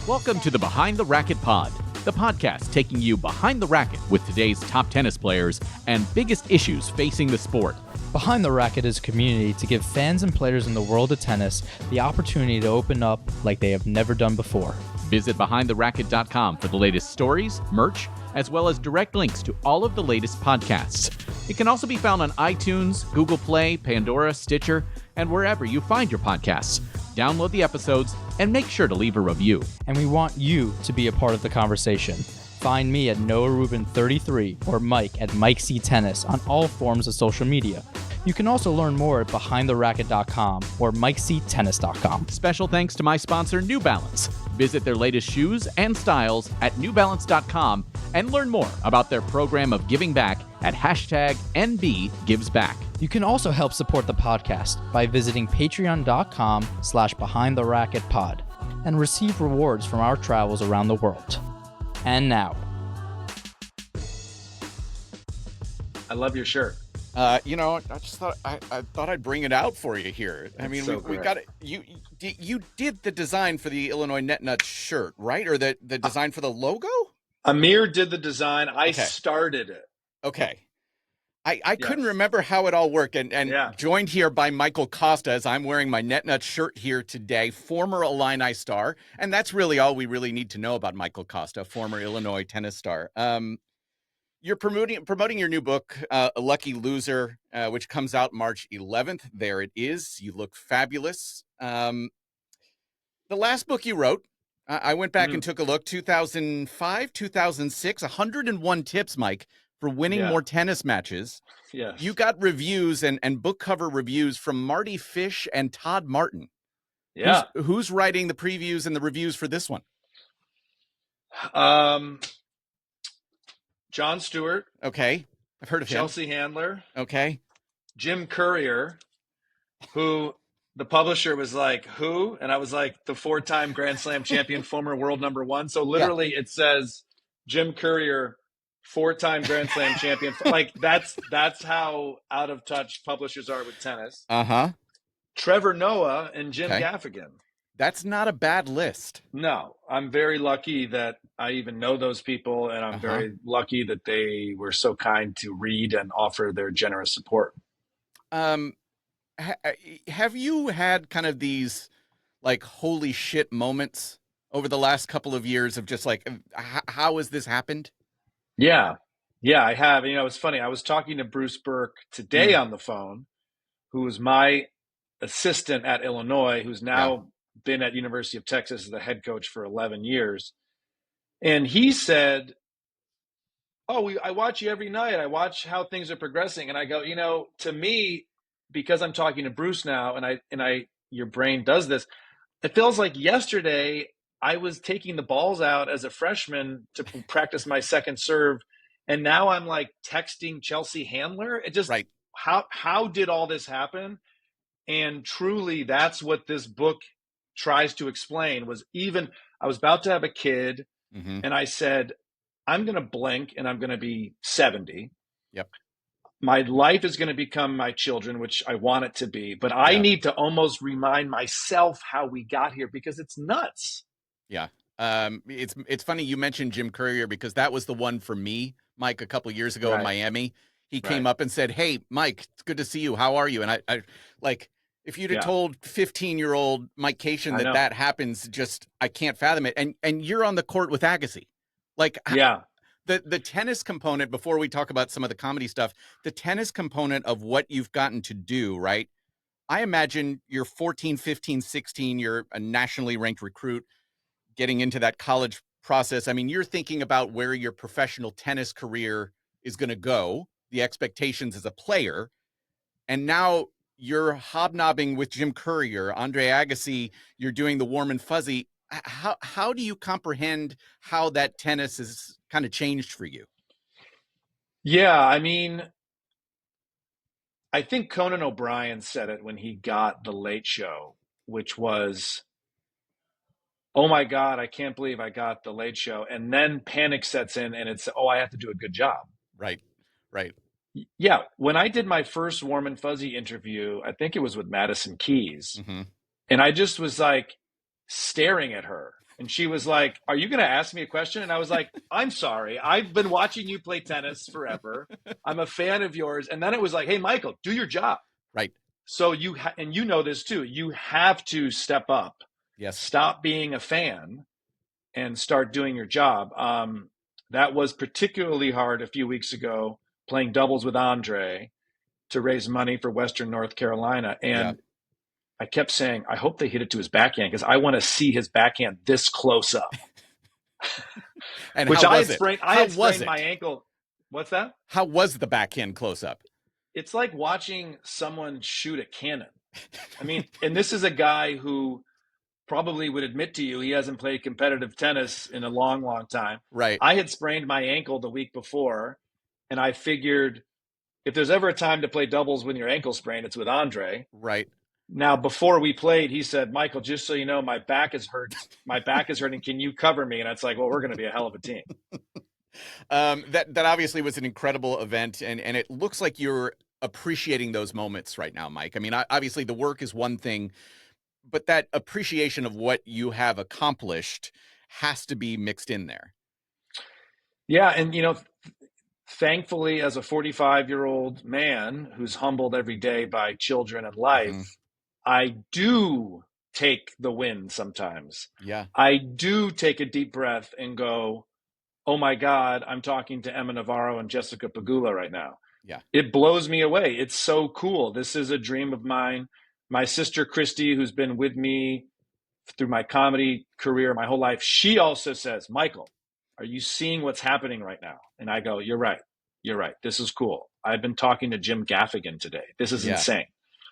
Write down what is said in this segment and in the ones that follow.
Welcome to the Behind the Racket Pod, the podcast taking you behind the racket with today's top tennis players and biggest issues facing the sport. Behind the Racket is a community to give fans and players in the world of tennis the opportunity to open up like they have never done before. Visit BehindTheRacket.com for the latest stories, merch, as well as direct links to all of the latest podcasts. It can also be found on iTunes, Google Play, Pandora, Stitcher, and wherever you find your podcasts. Download the episodes and make sure to leave a review. And we want you to be a part of the conversation. Find me at Noah Rubin 33 or Mike at Mike C Tennis on all forms of social media. You can also learn more at BehindTheRacket.com or MikeCTennis.com. Special thanks to my sponsor, New Balance. Visit their latest shoes and styles at NewBalance.com and learn more about their program of giving back at #NBGivesBack. You can also help support the podcast by visiting patreon.com/BehindTheRacketPod and receive rewards from our travels around the world. And now. I love your shirt. I just thought I thought I'd bring it out for you here. I mean, so we great. got it. You did the design for the Illinois Net Nuts shirt, right? Or the design for the logo? Amir did the design. I Okay. started it. Okay. I Yes. couldn't remember how it all worked, and Yeah. joined here by Michael Kosta as I'm wearing my Net Nuts shirt here today, former Illini star, and that's really all we really need to know about Michael Kosta, former Illinois tennis star. You're promoting your new book, A Lucky Loser, which comes out March 11th. There it is. You look fabulous. The last book you wrote, I went back and took a look, 2005, 2006, 101 tips, Mike, for winning Yeah. more tennis matches. Yes. You got reviews and book cover reviews from Marty Fish and Todd Martin. Yeah. Who's writing the previews and the reviews for this one? John Stewart, Okay. I've heard of him. Chelsea Handler, Okay. Jim Courier, who the publisher was like, who? And I was like, the 4-time Grand Slam champion, former world number 1. So literally it says Jim Courier, 4-time Grand Slam champion. Like that's how out of touch publishers are with tennis. Uh-huh. Trevor Noah and Jim Okay. Gaffigan. That's not a bad list. No, I'm very lucky that I even know those people, and I'm very lucky that they were so kind to read and offer their generous support. Have you had kind of these like holy shit moments over the last couple of years of just like, how has this happened? Yeah, I have. It's funny. I was talking to Bruce Burke today on the phone, who was my assistant at Illinois, who's now been at University of Texas as the head coach for 11 years. And he said, I watch you every night. I watch how things are progressing. And I go, to me, because I'm talking to Bruce now and your brain does this, it feels like yesterday I was taking the balls out as a freshman to practice my second serve. And now I'm like texting Chelsea Handler. It just, how did all this happen? And truly, that's what this book tries to explain. I was about to have a kid, and I said, I'm going to blink and I'm going to be 70. Yep. My life is going to become my children, which I want it to be, but I need to almost remind myself how we got here because it's nuts. Yeah. It's funny you mentioned Jim Courier because that was the one for me, Mike, a couple years ago in Miami. He came up and said, "Hey, Mike, it's good to see you. How are you?" And I like, if you'd have told 15-year-old Mike Cation that happens, just I can't fathom it. And you're on the court with Agassi. Like, the tennis component, before we talk about some of the comedy stuff, the tennis component of what you've gotten to do, right? I imagine you're 14, 15, 16, you're a nationally ranked recruit getting into that college process. I mean, you're thinking about where your professional tennis career is going to go, the expectations as a player. And now you're hobnobbing with Jim Courier, Andre Agassi, you're doing the warm and fuzzy. How do you comprehend how that tennis has kind of changed for you? Yeah, I mean, I think Conan O'Brien said it when he got The Late Show, which was, oh my God, I can't believe I got The Late Show. And then panic sets in and it's, I have to do a good job. Right. Yeah. When I did my first Warm and Fuzzy interview, I think it was with Madison Keys. And I just was like, staring at her. And she was like, "Are you going to ask me a question?" And I was like, "I'm sorry. I've been watching you play tennis forever. I'm a fan of yours." And then it was like, "Hey, Michael, do your job." Right. So and you know this too, you have to step up. Yes. Stop being a fan and start doing your job. That was particularly hard a few weeks ago, playing doubles with Andre to raise money for Western North Carolina. And I kept saying, I hope they hit it to his backhand because I want to see his backhand this close up. And which how I was had it? sprained, I How had was sprained it? my ankle. What's that? How was the backhand close up? It's like watching someone shoot a cannon. I mean, and this is a guy who probably would admit to you he hasn't played competitive tennis in a long, long time. Right. I had sprained my ankle the week before, and I figured if there's ever a time to play doubles when your ankle sprained, it's with Andre. Right. Now, before we played, he said, "Michael, just so you know, my back is hurt. My back is hurting. Can you cover me?" And it's like, well, we're going to be a hell of a team. That obviously was an incredible event, and it looks like you're appreciating those moments right now, Mike. I mean, obviously the work is one thing, but that appreciation of what you have accomplished has to be mixed in there. Yeah, and thankfully, as a 45-year-old man who's humbled every day by children and life, I do take the win sometimes. Yeah. I do take a deep breath and go, oh my God, I'm talking to Emma Navarro and Jessica Pegula right now. Yeah. It blows me away. It's so cool. This is a dream of mine. My sister, Christy, who's been with me through my comedy career my whole life, she also says, Michael, are you seeing what's happening right now? And I go, you're right. You're right. This is cool. I've been talking to Jim Gaffigan today. This is insane.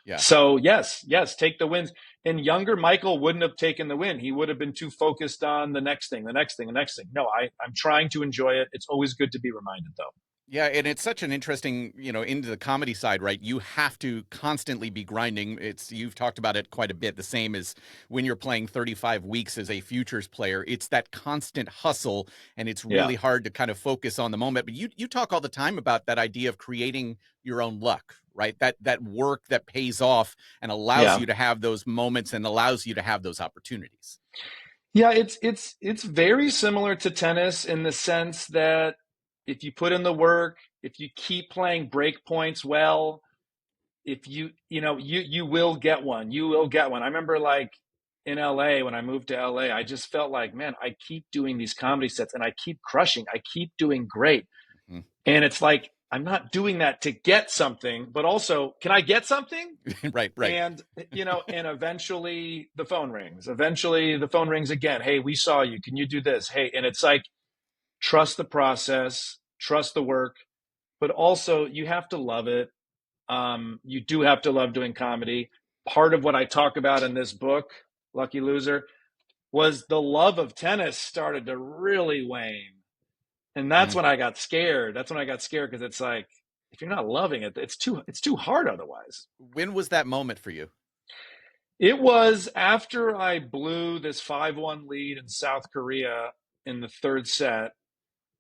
Yeah. So yes, take the wins. And younger Michael wouldn't have taken the win. He would have been too focused on the next thing. No, I'm trying to enjoy it. It's always good to be reminded, though. Yeah, and it's such an interesting, into the comedy side, right? You have to constantly be grinding. You've talked about it quite a bit, the same as when you're playing 35 weeks as a futures player. It's that constant hustle, and it's really hard to kind of focus on the moment. But you talk all the time about that idea of creating your own luck, right? That work that pays off and allows you to have those moments and allows you to have those opportunities. Yeah, it's very similar to tennis in the sense that if you put in the work, if you keep playing break points well, if you will get one. You will get one. I remember like in LA, when I moved to LA, I just felt like, man, I keep doing these comedy sets and I keep crushing. I keep doing great. Mm-hmm. And it's like, I'm not doing that to get something, but also, can I get something? Right. And, and eventually the phone rings. Eventually the phone rings again. Hey, we saw you. Can you do this? Hey, and it's like, trust the process, trust the work, but also you have to love it. You do have to love doing comedy. Part of what I talk about in this book, Lucky Loser, was the love of tennis started to really wane. And that's when I got scared. That's when I got scared because it's like, if you're not loving it, it's too hard otherwise. When was that moment for you? It was after I blew this 5-1 lead in South Korea in the third set.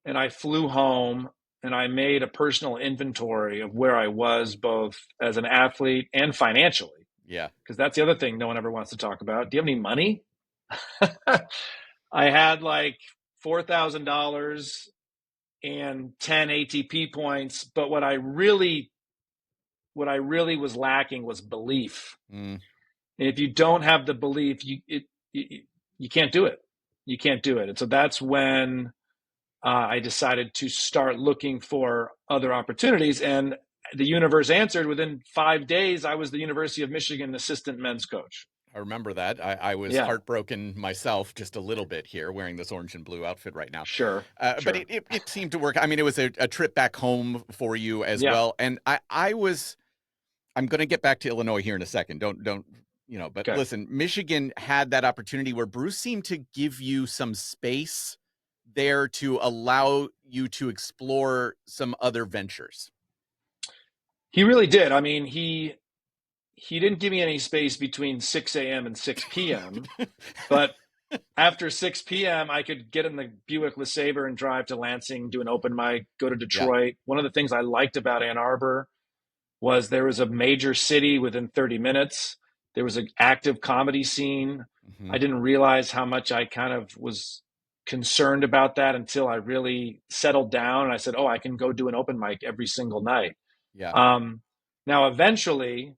And I flew home and I made a personal inventory of where I was both as an athlete and financially. Yeah. Because that's the other thing no one ever wants to talk about. Do you have any money? I had like $4,000 and 10 ATP points. But what I really was lacking was belief. And if you don't have the belief, you can't do it. You can't do it. And so that's when I decided to start looking for other opportunities, and the universe answered. Within 5 days, I was the University of Michigan assistant men's coach. I remember that. I was heartbroken myself just a little bit here wearing this orange and blue outfit right now. Sure. But it seemed to work. I mean, it was a trip back home for you as well. And I'm going to get back to Illinois here in a second. Don't, but listen, Michigan had that opportunity where Bruce seemed to give you some space there to allow you to explore some other ventures. He really did. I mean, he didn't give me any space between 6 a.m. and 6 p.m. But after 6 p.m., I could get in the Buick LeSabre and drive to Lansing, do an open mic, go to Detroit. Yeah. One of the things I liked about Ann Arbor was there was a major city within 30 minutes. There was an active comedy scene. I didn't realize how much I kind of was concerned about that until I really settled down and I said, oh, I can go do an open mic every single night. Yeah. Now, eventually,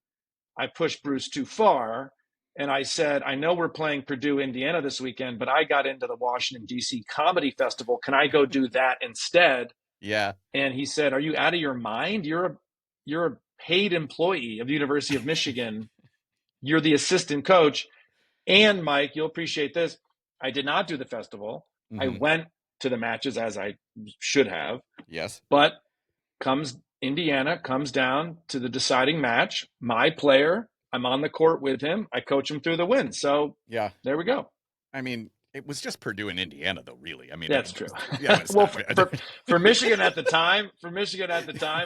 I pushed Bruce too far. And I said, I know we're playing Purdue, Indiana this weekend, but I got into the Washington, D.C. Comedy Festival. Can I go do that instead? Yeah. And he said, are you out of your mind? You're a paid employee of the University of Michigan. You're the assistant coach. And Mike, you'll appreciate this. I did not do the festival. I went to the matches as I should have. Yes. But Indiana comes down to the deciding match. My player, I'm on the court with him. I coach him through the win. So yeah, there we go. I mean, it was just Purdue and Indiana, though. Really, I mean, that's true. Yeah, well, for Michigan at the time,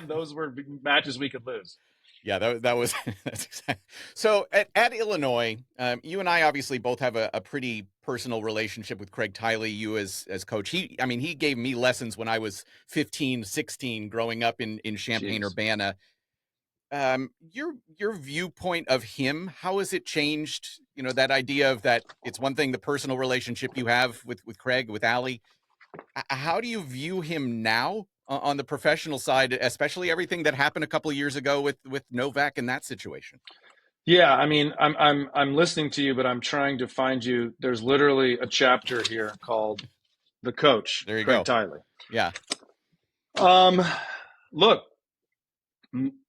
those were matches we could lose. Yeah, that was that's exactly. So at Illinois, you and I obviously both have a pretty personal relationship with Craig Tiley, you as coach. He gave me lessons when I was 15, 16 growing up in Champaign-Urbana. Your viewpoint of him, how has it changed? You know, that idea of that it's one thing, the personal relationship you have with Craig, with Allie. How do you view him now on the professional side, especially everything that happened a couple of years ago with Novak in that situation? Yeah, I mean, I'm listening to you, but I'm trying to find you. There's literally a chapter here called "The Coach." There you Craig go. Tiley. Yeah. Look,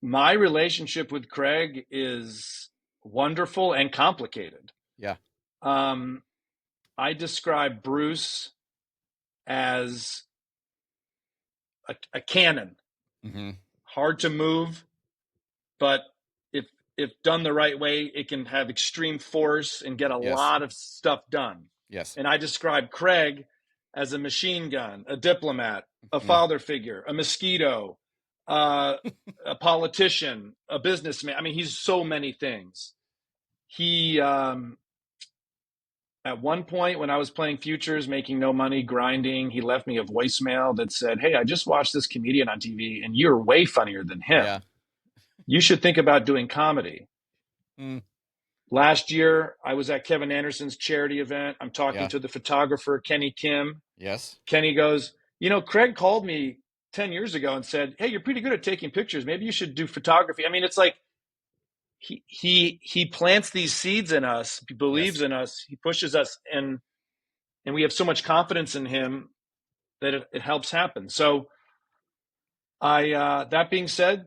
my relationship with Craig is wonderful and complicated. Yeah. I describe Bruce as a cannon, hard to move, but if done the right way, it can have extreme force and get a lot of stuff done. Yes. And I describe Craig as a machine gun, a diplomat, a father figure, a mosquito, a politician, a businessman. I mean, he's so many things. He, at one point when I was playing futures, making no money, grinding, he left me a voicemail that said, hey, I just watched this comedian on TV and you're way funnier than him. Yeah. You should think about doing comedy. Last year, I was at Kevin Anderson's charity event. I'm talking to the photographer, Kenny Kim. Yes. Kenny goes, Craig called me 10 years ago and said, hey, you're pretty good at taking pictures. Maybe you should do photography. I mean, it's like he plants these seeds in us. He believes in us. He pushes us. And we have so much confidence in him that it helps happen. So that being said,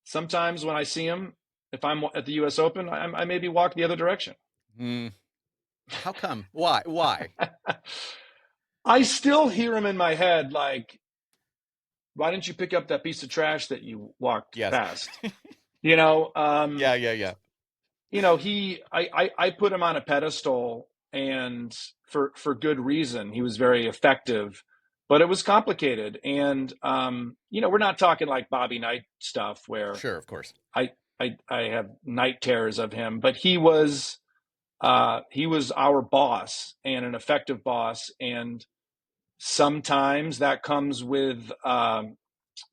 sometimes when I see him, if I'm at the U.S. Open, I maybe walk the other direction. How come? Why? I still hear him in my head, like, why didn't you pick up that piece of trash that you walked past? Yeah. I put him on a pedestal, and for good reason. He was very effective, but it was complicated. And, we're not talking like Bobby Knight stuff where sure, of course, I have night terrors of him, but he was our boss and an effective boss. And sometimes that comes with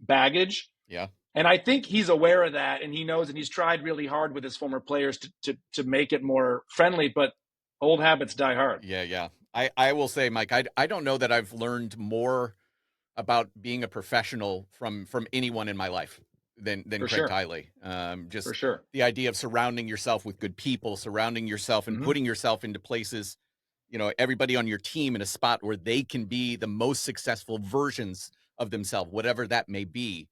baggage. Yeah. And I think he's aware of that, and he knows, and he's tried really hard with his former players to make it more friendly, but old habits die hard. Yeah. I will say, Mike, I don't know that I've learned more about being a professional from anyone in my life than Craig Tiley. Just for sure. The idea of surrounding yourself with good people, surrounding yourself and putting yourself into places, everybody on your team in a spot where they can be the most successful versions of themselves, whatever that may be.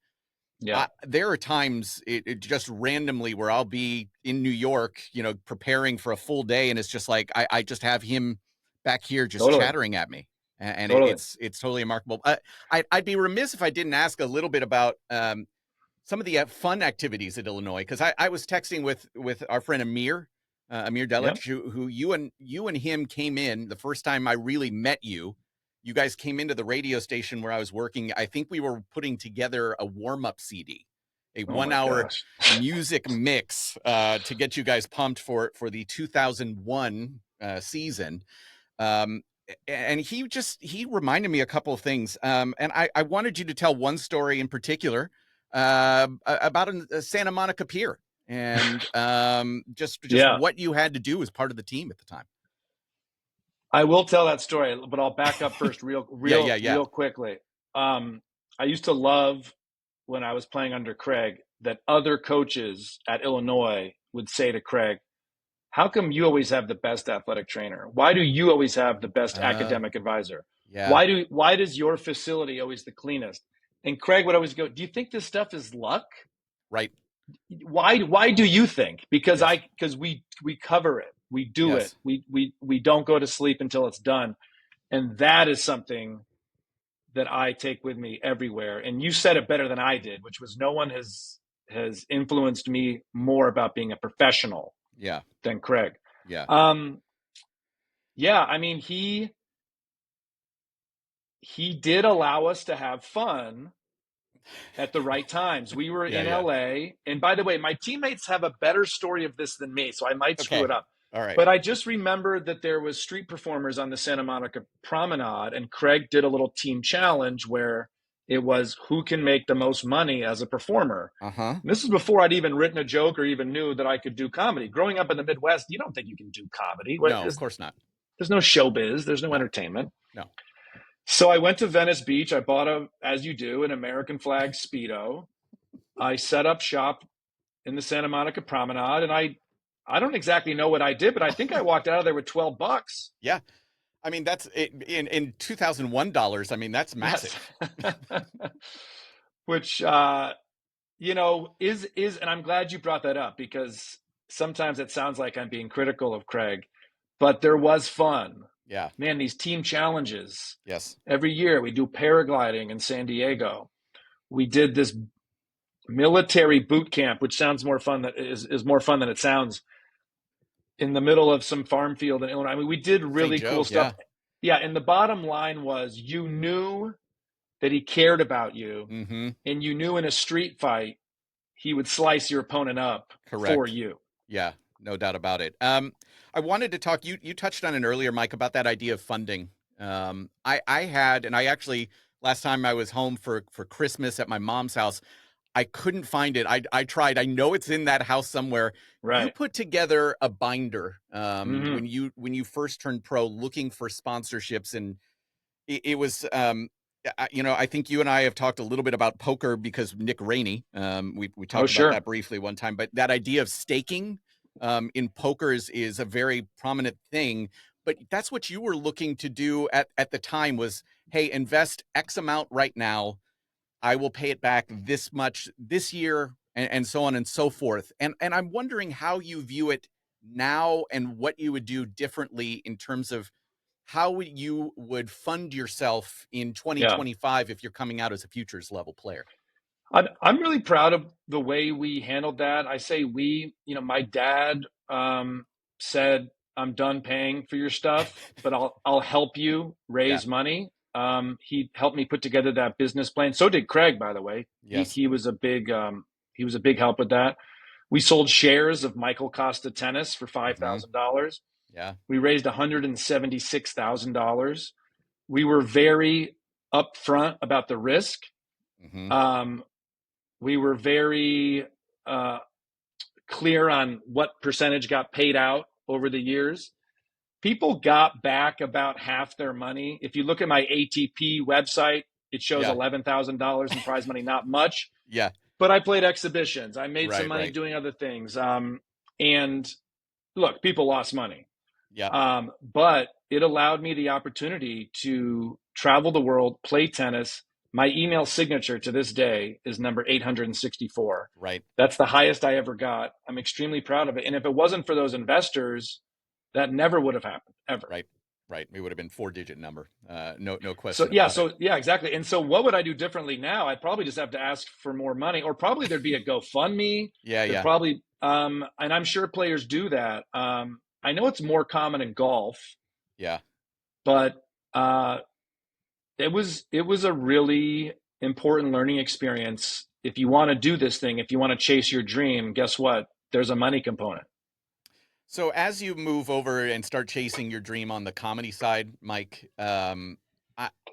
Yeah. There are times it just randomly where I'll be in New York, preparing for a full day. And it's just like, I just have him back here just chattering at me. And it's totally remarkable. I'd be remiss if I didn't ask a little bit about some of the fun activities at Illinois, because I was texting with our friend Amir Delich, who you and him came in the first time I really met you. You guys came into the radio station where I was working. I think we were putting together a warm-up CD, a 1 hour music mix to get you guys pumped for the 2001 season. And he reminded me a couple of things. And I wanted you to tell one story in particular about a Santa Monica Pier and just what you had to do as part of the team at the time. I will tell that story, but I'll back up first real quickly. I used to love when I was playing under Craig that other coaches at Illinois would say to Craig, how come you always have the best athletic trainer? Why do you always have the best academic advisor? Yeah. Why does your facility always the cleanest? And Craig would always go, do you think this stuff is luck? Right. Why do you think? Because Yes. we cover it. We do Yes. it. We don't go to sleep until it's done. And that is something that I take with me everywhere. And you said it better than I did, which was no one has influenced me more about being a professional Yeah. than Craig. Yeah. Yeah, I mean, he did allow us to have fun at the right times. We were in LA. And by the way, my teammates have a better story of this than me, so I might screw it up. All right. But I just remember that there was street performers on the Santa Monica Promenade, and Craig did a little team challenge where it was who can make the most money as a performer. This is before I'd even written a joke or even knew that I could do comedy. Growing up in the Midwest, you don't think you can do comedy. No, of course not. There's no showbiz. There's no entertainment. No. So I went to Venice Beach. I bought as you do, an American flag Speedo. I set up shop in the Santa Monica Promenade, and I don't exactly know what I did, but I think I walked out of there with $12. Yeah. I mean, that's in 2001 dollars. I mean, that's massive. Yes. Which, is, and I'm glad you brought that up because sometimes it sounds like I'm being critical of Craig, but there was fun. Yeah. Man, these team challenges. Yes. Every year we do paragliding in San Diego. We did this military boot camp, which sounds more fun, is more fun than it sounds, in the middle of some farm field in Illinois. I mean, we did really cool stuff. Yeah. And the bottom line was you knew that he cared about you, and you knew in a street fight he would slice your opponent up for you. Yeah, no doubt about it. I wanted to talk, you touched on it earlier, Mike, about that idea of funding. I had, and I actually, last time I was home for Christmas at my mom's house, I couldn't find it. I tried. I know it's in that house somewhere. Right. You put together a binder when you first turned pro, looking for sponsorships, and it was I think you and I have talked a little bit about poker because Nick Rainey. We talked about that briefly one time, but that idea of staking in poker is a very prominent thing. But that's what you were looking to do at the time was, hey, invest X amount right now. I will pay it back this much this year, and so on and so forth. And I'm wondering how you view it now and what you would do differently in terms of how you would fund yourself in 2025 if you're coming out as a futures level player. I'm really proud of the way we handled that. I say we, my dad said, I'm done paying for your stuff, but I'll help you raise money. He helped me put together that business plan. So did Craig, by the way. Yes. He was a big help with that. We sold shares of Michael Kosta Tennis for $5,000. Yeah. We raised $176,000. We were very upfront about the risk. We were very clear on what percentage got paid out over the years. People got back about half their money. If you look at my ATP website, it shows $11,000 in prize money, not much. Yeah. But I played exhibitions. I made some money doing other things. And look, people lost money. Yeah. But it allowed me the opportunity to travel the world, play tennis. My email signature to this day is number 864. Right. That's the highest I ever got. I'm extremely proud of it. And if it wasn't for those investors, that never would have happened, ever. Right. It would have been 4-digit number. No question. So exactly. And so what would I do differently now? I'd probably just have to ask for more money, or probably there'd be a GoFundMe. Yeah. Probably, and I'm sure players do that. I know it's more common in golf. Yeah. But it was a really important learning experience. If you want to do this thing, if you want to chase your dream, guess what? There's a money component. So as you move over and start chasing your dream on the comedy side, Mike, I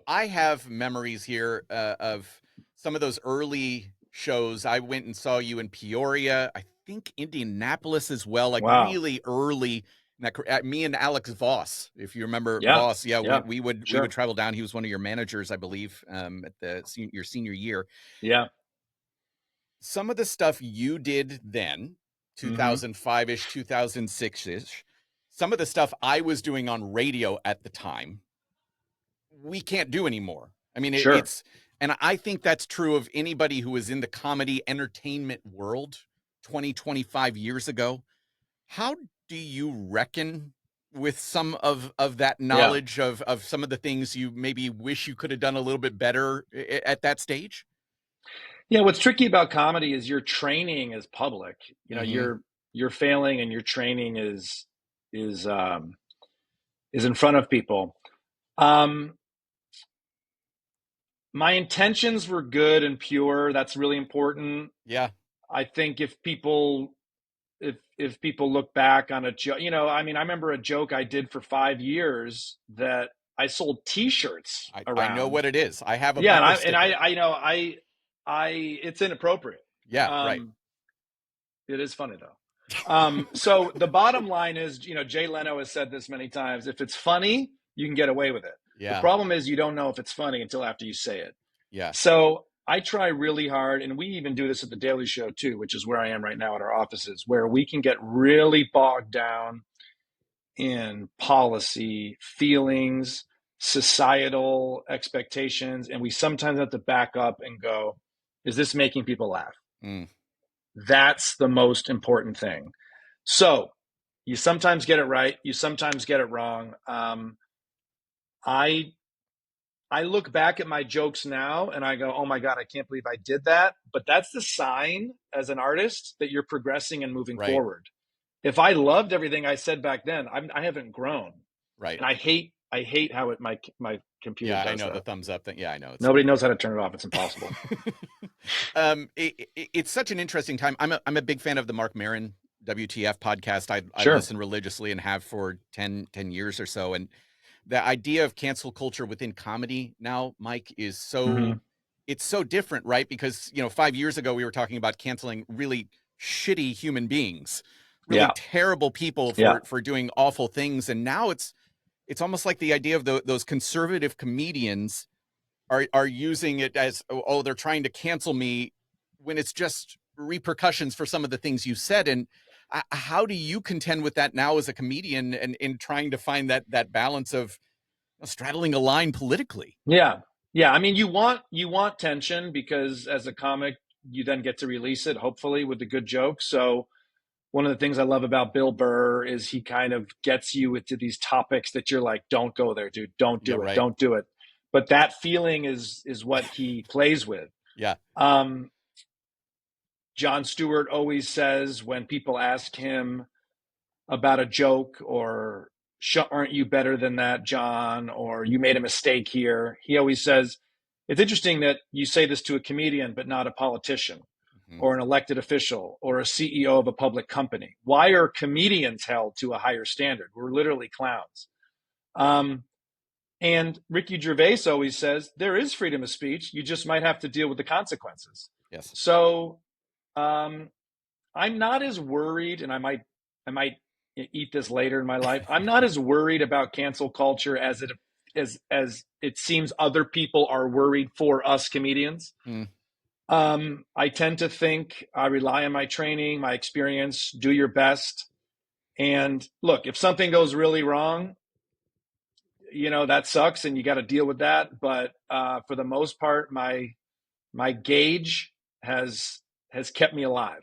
have memories here of some of those early shows. I went and saw you in Peoria, I think Indianapolis as well, really early Me and Alex Voss, if you remember Yeah. Voss, Yeah. we would travel down. He was one of your managers, I believe, at your senior year. Yeah. Some of the stuff you did then, 2005-ish, 2006-ish, some of the stuff I was doing on radio at the time, we can't do anymore. I mean, it's, and I think that's true of anybody who was in the comedy entertainment world 20, 25 years ago. How do you reckon with some of that knowledge of some of the things you maybe wish you could have done a little bit better at that stage? Yeah, what's tricky about comedy is your training is public. You know, you're failing and your training is in front of people. My intentions were good and pure. That's really important. Yeah. I think if people look back on a joke, you know, I mean, I remember a joke I did for 5 years that I sold T-shirts around. I know what it is. I have a it's inappropriate. Yeah, right. It is funny though. So the bottom line is, you know, Jay Leno has said this many times: if it's funny, you can get away with it. Yeah. The problem is you don't know if it's funny until after you say it. Yeah. So I try really hard, and we even do this at the Daily Show too, which is where I am right now at our offices, where we can get really bogged down in policy, feelings, societal expectations, and we sometimes have to back up and go, is this making people laugh? That's the most important thing. So you sometimes get it right, you sometimes get it wrong. I look back at my jokes now and I go, oh my God, I can't believe I did that. But that's the sign as an artist that you're progressing and moving forward. If I loved everything I said back then, I haven't grown. Right. And I hate how my computer does I know that. the thumbs up thing. Yeah, I know. Nobody knows how to turn it off. It's impossible. It's such an interesting time. I'm a big fan of the Mark Maron WTF podcast. I listen religiously and have for 10 years or so. And the idea of cancel culture within comedy now, Mike, is so it's so different, right? Because, you know, 5 years ago we were talking about canceling really shitty human beings, really terrible people for doing awful things, and now it's almost like the idea of those conservative comedians are using it as, oh, they're trying to cancel me, when it's just repercussions for some of the things you said. And how do you contend with that now as a comedian and in trying to find that balance of straddling a line politically? Yeah. I mean, you want tension, because as a comic, you then get to release it, hopefully, with a good joke. So one of the things I love about Bill Burr is he kind of gets you into these topics that you're like, don't go there, dude. Don't do it. Don't do it. But that feeling is what he plays with. Yeah. Jon Stewart always says, when people ask him about a joke, or aren't you better than that, John, or you made a mistake here, he always says, it's interesting that you say this to a comedian but not a politician or an elected official or a CEO of a public company. Why are comedians held to a higher standard? We're literally clowns. And Ricky Gervais always says, there is freedom of speech. You just might have to deal with the consequences. Yes. So I'm not as worried, and I might eat this later in my life. I'm not as worried about cancel culture as it seems other people are worried for us comedians. I tend to think I rely on my training, my experience, do your best. And look, if something goes really wrong, you know, that sucks and you got to deal with that. But for the most part, my gauge has kept me alive.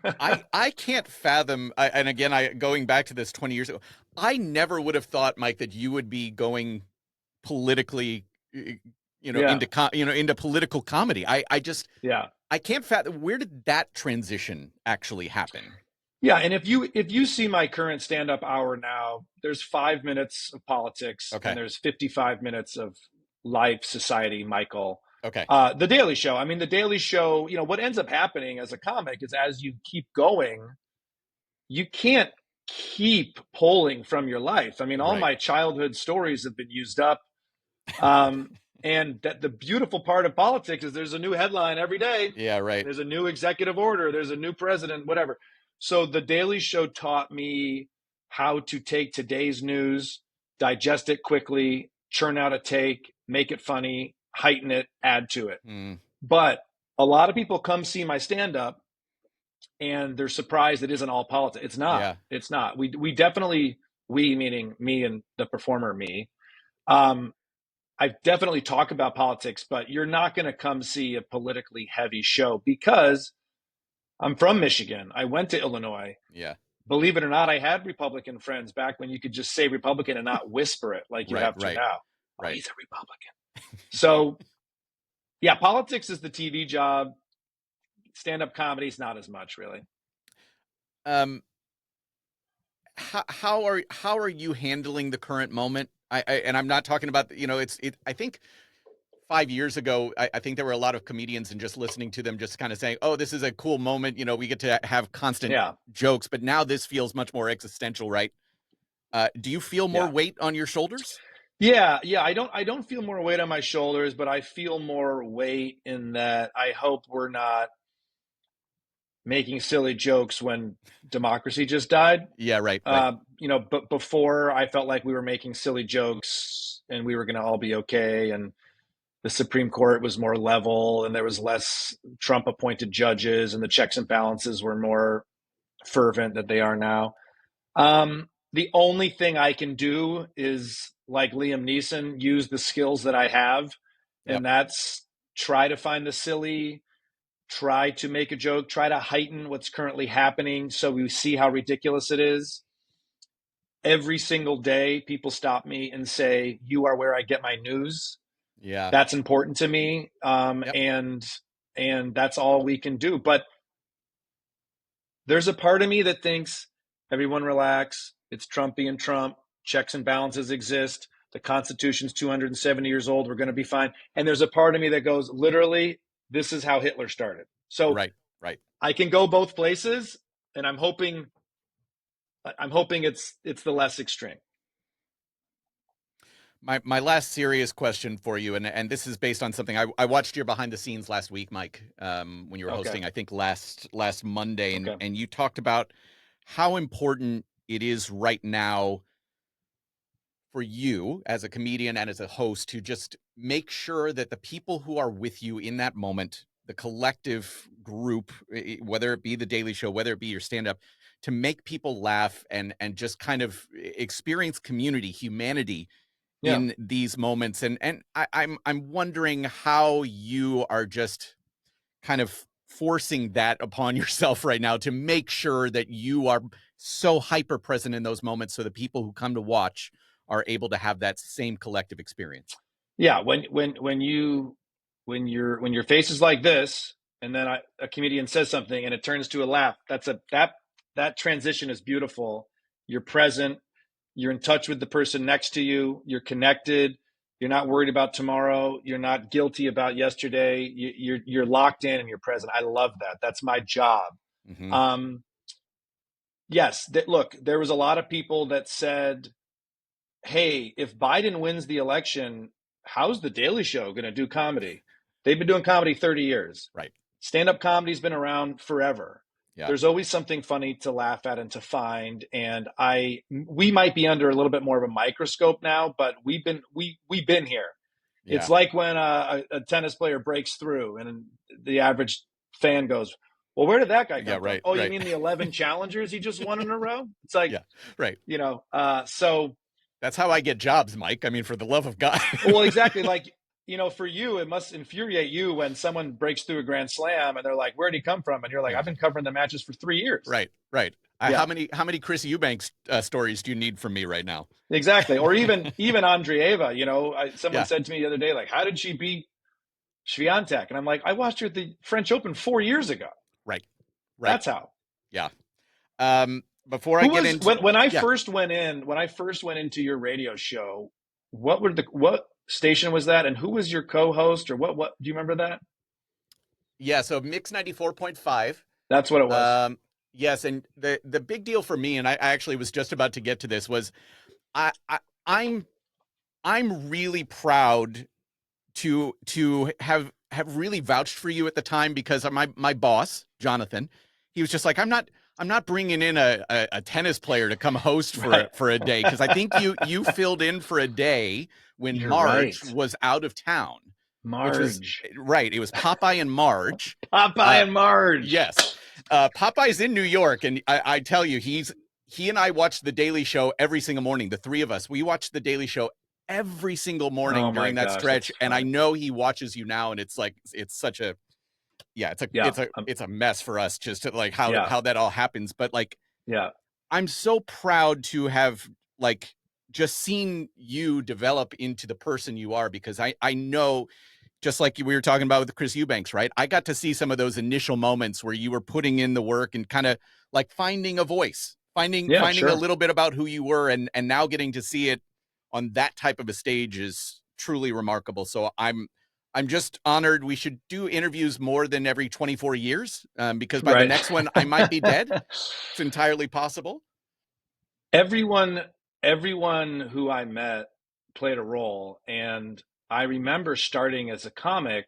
I can't fathom, and again, going back to this 20 years ago, I never would have thought, Mike, that you would be going politically, into political comedy. I just, I can't fathom, where did that transition actually happen? Yeah, and if you see my current stand-up hour now, there's 5 minutes of politics, and there's 55 minutes of life, society, Michael. Okay. The Daily Show. I mean, the Daily Show, you know, what ends up happening as a comic is, as you keep going, you can't keep pulling from your life. I mean, all my childhood stories have been used up. And that the beautiful part of politics is there's a new headline every day. Yeah, right. There's a new executive order. There's a new president, whatever. So the Daily Show taught me how to take today's news, digest it quickly, churn out a take, make it funny, heighten it, add to it. But a lot of people come see my stand-up and they're surprised it isn't all politics. It's not. Yeah. It's not. We definitely, we meaning me and the performer me, I definitely talk about politics, but you're not going to come see a politically heavy show because I'm from Michigan. I went to Illinois. Yeah. Believe it or not, I had Republican friends back when you could just say Republican and not whisper it like you have to now. Right. Oh, he's a Republican. So, yeah, politics is the TV job. Stand-up comedy is not as much, really. How are you handling the current moment? And I'm not talking about, I think 5 years ago, I think there were a lot of comedians and just listening to them just kind of saying, oh, this is a cool moment. We get to have constant jokes, but now this feels much more existential, right? Do you feel more weight on your shoulders? Yeah. I don't feel more weight on my shoulders, but I feel more weight in that I hope we're not making silly jokes when democracy just died. Yeah, right. But before I felt like we were making silly jokes and we were going to all be okay. And the Supreme Court was more level and there was less Trump appointed judges and the checks and balances were more fervent than they are now. The only thing I can do is, like Liam Neeson, use the skills that I have. And that's try to find the silly, try to make a joke, try to heighten what's currently happening so we see how ridiculous it is. Every single day, people stop me and say, you are where I get my news. Yeah. That's important to me. And that's all we can do. But there's a part of me that thinks, everyone relax. It's Trumpian Trump. Checks and balances exist. The Constitution's 270 years old. We're going to be fine. And there's a part of me that goes, literally, this is how Hitler started. So right. I can go both places, and I'm hoping it's the less extreme. My last serious question for you, and this is based on something I watched your behind the scenes last week, Mike, when you were hosting, I think last Monday, and you talked about how important it is right now for you as a comedian and as a host to just make sure that the people who are with you in that moment, the collective group, whether it be the Daily Show, whether it be your stand-up, to make people laugh and just kind of experience community, humanity in these moments. And I'm wondering how you are just kind of forcing that upon yourself right now to make sure that you are so hyper present in those moments so the people who come to watch are able to have that same collective experience. Yeah, when your face is like this, and then a comedian says something and it turns to a laugh, that transition is beautiful. You're present. You're in touch with the person next to you. You're connected. You're not worried about tomorrow. You're not guilty about yesterday. You're locked in and you're present. I love that. That's my job. Mm-hmm. Yes, look, there was a lot of people that said, hey, if Biden wins the election, how's the Daily Show going to do comedy? They've been doing comedy 30 years. Right. Stand-up comedy's been around forever. Yeah. There's always something funny to laugh at and to find. And we might be under a little bit more of a microscope now, but we've been here. Yeah. It's like when a tennis player breaks through and the average fan goes, well, where did that guy come from? Oh, you mean the 11 challengers he just won in a row? It's like, so that's how I get jobs, Mike. I mean, for the love of God. Well, exactly. Like, for you, it must infuriate you when someone breaks through a grand slam and they're like, where'd he come from? And you're like, I've been covering the matches for 3 years. Right. How many Chris Eubanks stories do you need from me right now? Exactly. Or even Andreeva, someone said to me the other day, like, how did she beat Swiatek? And I'm like, I watched her at the French Open 4 years ago. Right. That's how. Yeah. Before I get into when I first went into your radio show, what station was that, and who was your co-host, or what do you remember that? Yeah, so Mix 94.5. That's what it was. Yes, and the big deal for me, and I actually was just about to get to this, was I'm really proud to have really vouched for you at the time, because my boss, Jonathan, he was just like, I'm I'm not bringing in a tennis player to come host for a day, because I think you filled in for a day when Marge was out of town. Marge. Which was right. It was Popeye and Marge. Popeye and Marge. Yes. Popeye's in New York, and I tell you, he and I watched The Daily Show every single morning. The three of us, we watched The Daily Show every single morning during that stretch. And I know he watches you now, and it's like it's such a it's a mess for us just to like how that all happens. But like I'm so proud to have like just seen you develop into the person you are, because I know, just like we were talking about with Chris Eubanks, right? I got to see some of those initial moments where you were putting in the work and kind of like finding a voice, finding a little bit about who you were, and now getting to see it on that type of a stage is truly remarkable. So I'm just honored. We should do interviews more than every 24 years, because by the next one I might be dead. It's entirely possible. Everyone who I met played a role, and I remember starting as a comic,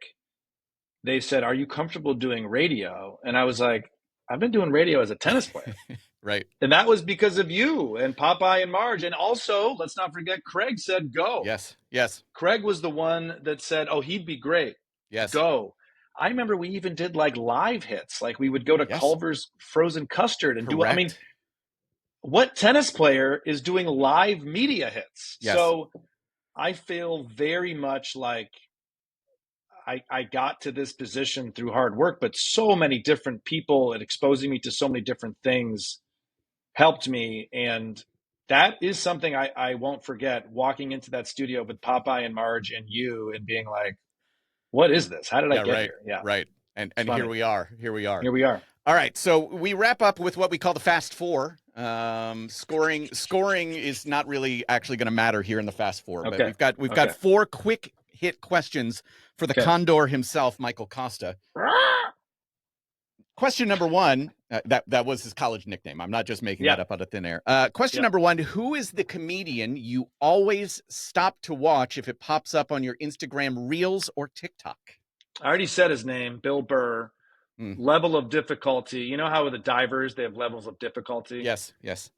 they said, "Are you comfortable doing radio?" And I was like, "I've been doing radio as a tennis player." Right. And that was because of you and Popeye and Marge. And also, let's not forget, Craig said, "Go." Yes. Craig was the one that said, "Oh, he'd be great. Yes. Go." I remember we even did like live hits. Like we would go to Culver's Frozen Custard and do, I mean, what tennis player is doing live media hits? Yes. So I feel very much like I got to this position through hard work, but so many different people and exposing me to so many different things helped me. And that is something I won't forget, walking into that studio with Popeye and Marge and you and being like, what is this? How did I get here? Yeah. Right. And here we are. Here we are. All right. So we wrap up with what we call the Fast Four. Scoring is not really actually going to matter here in the Fast Four, but we've got 4 quick hit questions for the Condor himself, Michael Kosta. Question number 1, that was his college nickname. I'm not just making that up out of thin air. Question number 1, who is the comedian you always stop to watch if it pops up on your Instagram Reels or TikTok? I already said his name, Bill Burr. Level of difficulty. You know how with the divers, they have levels of difficulty? Yes.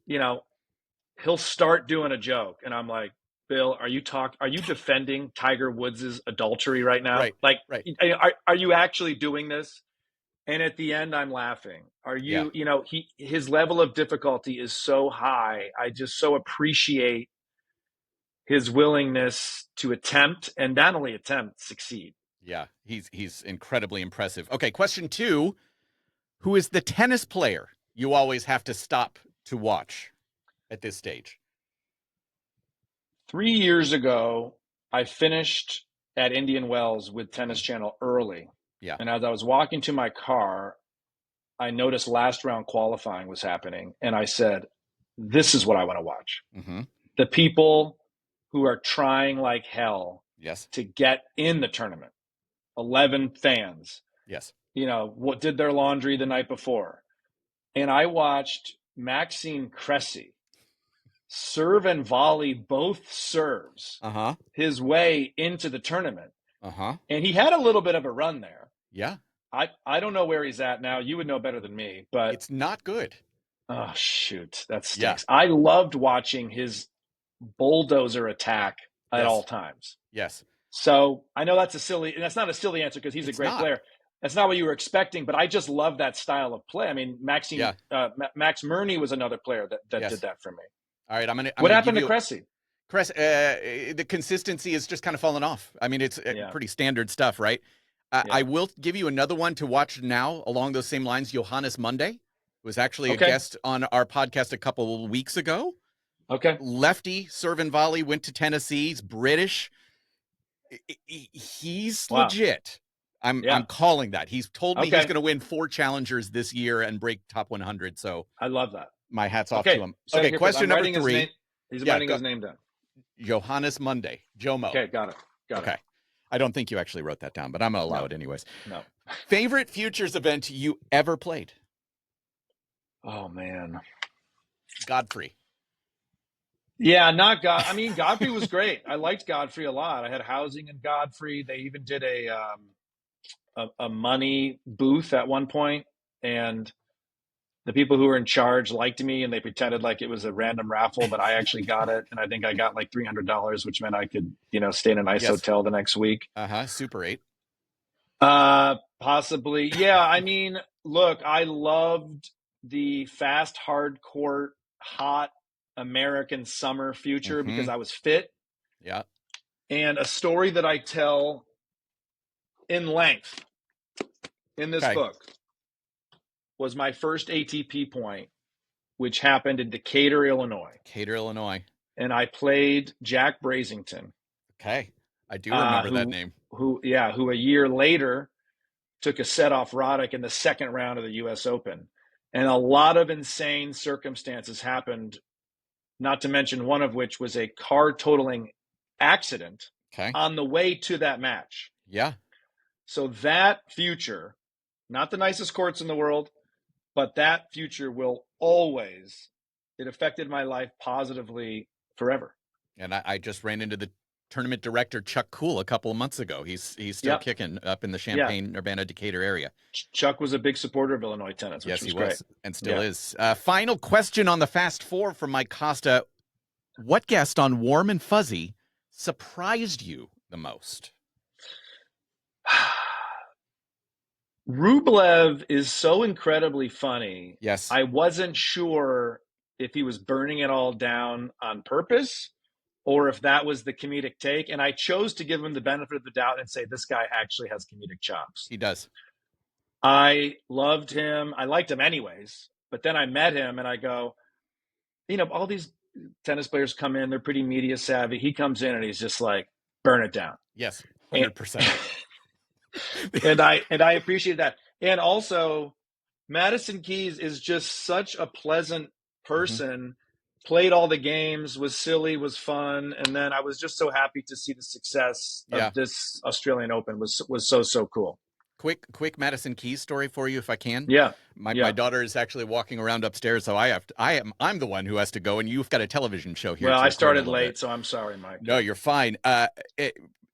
You know, he'll start doing a joke, and I'm like, Bill, are you defending Tiger Woods' adultery right now? Right. Are you actually doing this? And at the end, I'm laughing. Are you, his level of difficulty is so high. I just so appreciate his willingness to attempt, and not only attempt, succeed. Yeah, he's incredibly impressive. Okay, question 2, who is the tennis player you always have to stop to watch at this stage? 3 years ago, I finished at Indian Wells with Tennis Channel early. Yeah. And as I was walking to my car, I noticed last round qualifying was happening. And I said, this is what I want to watch. Mm-hmm. The people who are trying like hell to get in the tournament. 11 fans. Yes. What did their laundry the night before. And I watched Maxime Cressy serve and volley both serves his way into the tournament. And he had a little bit of a run there. Yeah. I don't know where he's at now. You would know better than me, but it's not good. Oh, shoot. That stinks. Yeah. I loved watching his bulldozer attack at all times. Yes. So I know that's not a silly answer because he's a great player. That's not what you were expecting, but I just love that style of play. I mean, Max Murney was another player that did that for me. All right. What happened to Cressy? The consistency is just kind of fallen off. I mean, it's pretty standard stuff, right? I will give you another one to watch now along those same lines. Johannes Monday was actually a guest on our podcast a couple of weeks ago. Okay. Lefty, serve and volley, went to Tennessee. He's British. He's legit. I'm calling that. He's told me he's going to win 4 challengers this year and break top 100. So I love that. My hat's off to him. Okay, question number 3. He's writing his name down. Johannes Monday, Jomo. Okay, got it. Okay. I don't think you actually wrote that down, but I'm going to allow it anyways. No. Favorite Futures event you ever played? Oh, man. Godfrey. Yeah, not God. I mean, Godfrey was great. I liked Godfrey a lot. I had housing in Godfrey. They even did a money booth at one point, and the people who were in charge liked me and they pretended like it was a random raffle, but I actually got it. And I think I got like $300, which meant I could, stay in a nice hotel the next week. Super 8. Possibly. Yeah. I mean, look, I loved the fast, hardcore, hot American summer future because I was fit. Yeah. And a story that I tell in length in this book was my first ATP point, which happened in Decatur, Illinois. And I played Jack Brasington. Okay. I do remember that name. Who a year later took a set off Roddick in the second round of the U.S. Open. And a lot of insane circumstances happened, not to mention one of which was a car totaling accident on the way to that match. Yeah. So that future, not the nicest courts in the world, but that future will always, it affected my life positively forever. And I just ran into the tournament director, Chuck Cool, a couple of months ago. He's still kicking up in the Champaign, Urbana, Decatur area. Chuck was a big supporter of Illinois tennis, which was great. And still is. Final question on the Fast Four from Mike Kosta. What guest on Warm and Fuzzy surprised you the most? Rublev is so incredibly funny. Yes. I wasn't sure if he was burning it all down on purpose or if that was the comedic take. And I chose to give him the benefit of the doubt and say, this guy actually has comedic chops. He does. I loved him. I liked him anyways. But then I met him and I go, all these tennis players come in, they're pretty media savvy. He comes in and he's just like, burn it down. Yes, 100%. and I appreciate that. And also, Madison Keys is just such a pleasant person. Played all the games, was silly, was fun, and then I was just so happy to see the success of this Australian Open. Was so cool. Quick Madison Keys story for you, if I can. Yeah. My daughter is actually walking around upstairs, so I'm the one who has to go, and you've got a television show here. Well, I started late, so I'm sorry, Mike. No, you're fine.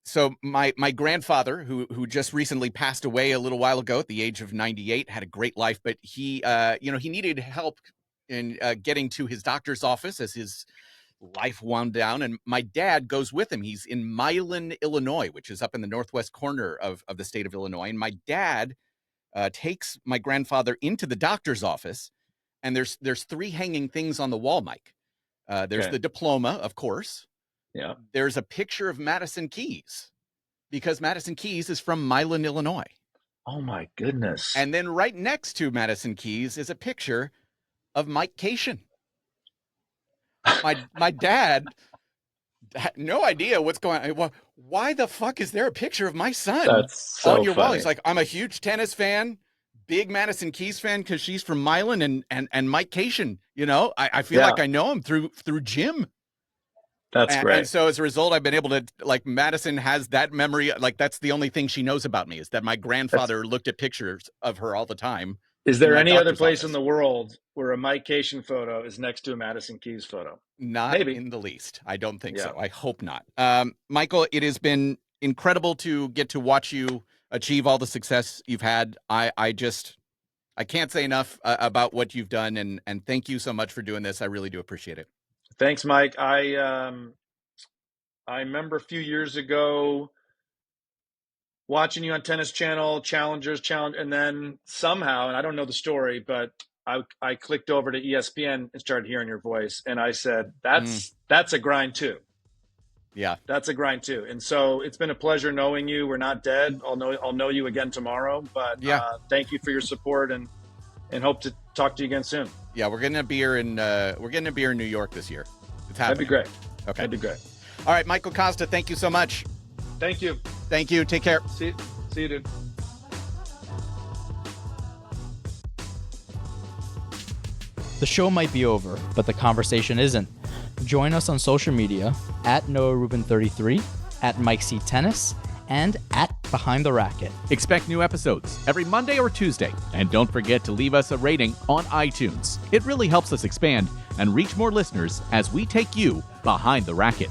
So my grandfather, who just recently passed away a little while ago at the age of 98, had a great life, but he he needed help in getting to his doctor's office as his life wound down. And my dad goes with him. He's in Milan, Illinois, which is up in the northwest corner of the state of Illinois. And my dad takes my grandfather into the doctor's office. And there's 3 hanging things on the wall, Mike. There's the diploma, of course. Yeah. There's a picture of Madison Keys because Madison Keys is from Milan, Illinois. Oh, my goodness. And then right next to Madison Keys is a picture of Mike Cation. My dad had no idea what's going on. Why the fuck is there a picture of my son on your wall? He's like, I'm a huge tennis fan, big Madison Keys fan because she's from Milan and Mike Cation. I feel like I know him through Jim. That's great. And so as a result, I've been able to, Madison has that memory. That's the only thing she knows about me is that my grandfather looked at pictures of her all the time. Is there any other place in the world where a Mike Cation photo is next to a Madison Keys photo? Not in the least. I don't think so. I hope not. Michael, it has been incredible to get to watch you achieve all the success you've had. I can't say enough about what you've done, and thank you so much for doing this. I really do appreciate it. Thanks, Mike. I remember a few years ago watching you on Tennis Channel, Challenge, and then somehow, and I don't know the story, but I clicked over to ESPN and started hearing your voice, and I said, that's a grind too. Yeah, that's a grind too. And so it's been a pleasure knowing you. We're not dead. I'll know you again tomorrow. But thank you for your support and hope to talk to you again soon. Yeah, we're getting a beer in New York this year. It's happening. That'd be great. Okay, that'd be great. All right, Michael Kosta, thank you so much. Thank you. Thank you. Take care. See you, dude. The show might be over, but the conversation isn't. Join us on social media at NoahRubin33, at Mike C. Tennis, and at Behind the Racket. Expect new episodes every Monday or Tuesday. And don't forget to leave us a rating on iTunes. It really helps us expand and reach more listeners as we take you behind the racket.